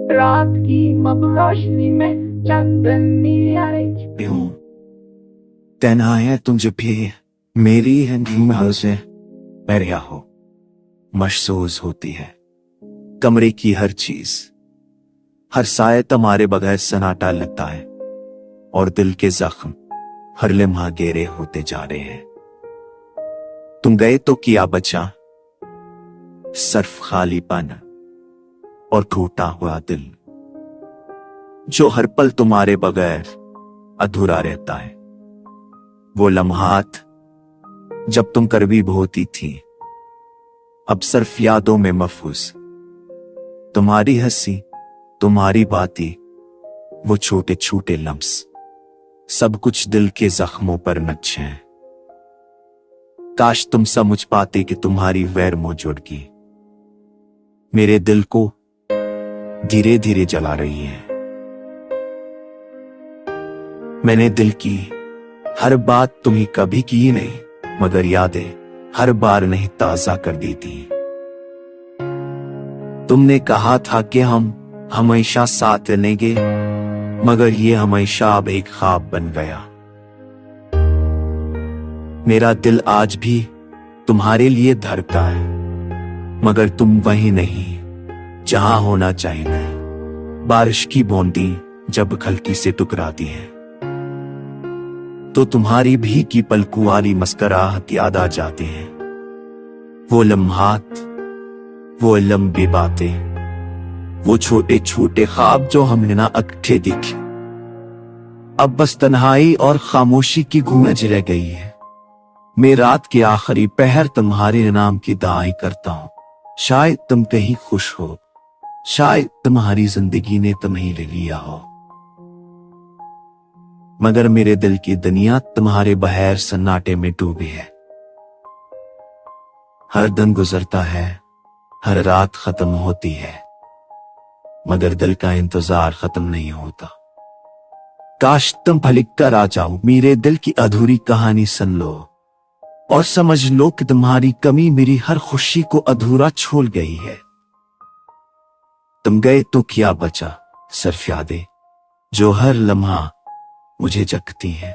रात की मब रोशनी में चांदनी आई। हूँ तन्हा है तुम जब भी मेरी है नींद से पैरिया हो महसूस होती है कमरे की हर चीज हर साय तुम्हारे बगैर सन्नाटा लगता है और दिल के जख्म हर लम्हा गहरे होते जा रहे हैं। तुम गए तो किया बचा सिर्फ खालीपन और टूटा हुआ दिल जो हर पल तुम्हारे बगैर अधूरा रहता है। वो लम्हात जब तुम करीब होती थी अब सिर्फ यादों में महफूज। तुम्हारी हंसी तुम्हारी बातें वो छोटे छोटे लम्स सब कुछ दिल के जख्मों पर नक्श हैं। काश तुम समझ पाते कि तुम्हारी वैर मौजूदगी मेरे दिल को धीरे धीरे जला रही है। मैंने दिल की हर बात तुम्हें कभी की नहीं मगर यादें हर बार नहीं ताजा कर देती। तुमने कहा था कि हम हमेशा साथ रहेंगे मगर ये हमेशा अब एक ख्वाब बन गया। मेरा दिल आज भी तुम्हारे लिए धड़कता है मगर तुम वही नहीं जहां होना चाहिए। बारिश की बूंदी जब हल्की से टकराती है तो तुम्हारी भीगी पलकों वाली मुस्कुराहट याद आ जाती है। वो लम्हात वो लंबी बातें वो छोटे छोटे ख्वाब जो हमने ना इकट्ठे देखे अब बस तन्हाई और खामोशी की गूंज रह गई है। मैं रात के आखिरी पहर तुम्हारे नाम की दुआएं करता हूं। शायद तुम कहीं खुश हो शायद तुम्हारी जिंदगी ने तुम्हें ले लिया हो मगर मेरे दिल की दुनिया तुम्हारे बगैर सन्नाटे में डूबी है। हर दिन गुजरता है हर रात खत्म होती है मगर दिल का इंतजार खत्म नहीं होता। काश तुम पलट कर आ जाओ मेरे दिल की अधूरी कहानी सुन लो और समझ लो कि तुम्हारी कमी मेरी हर खुशी को अधूरा छोड़ गई है। तुम गए तो क्या बचा सिर्फ यादें जो हर लम्हा मुझे जगती हैं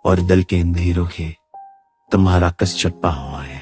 और दिल के अंधेरों के तुम्हारा कस छुपा हुआ है।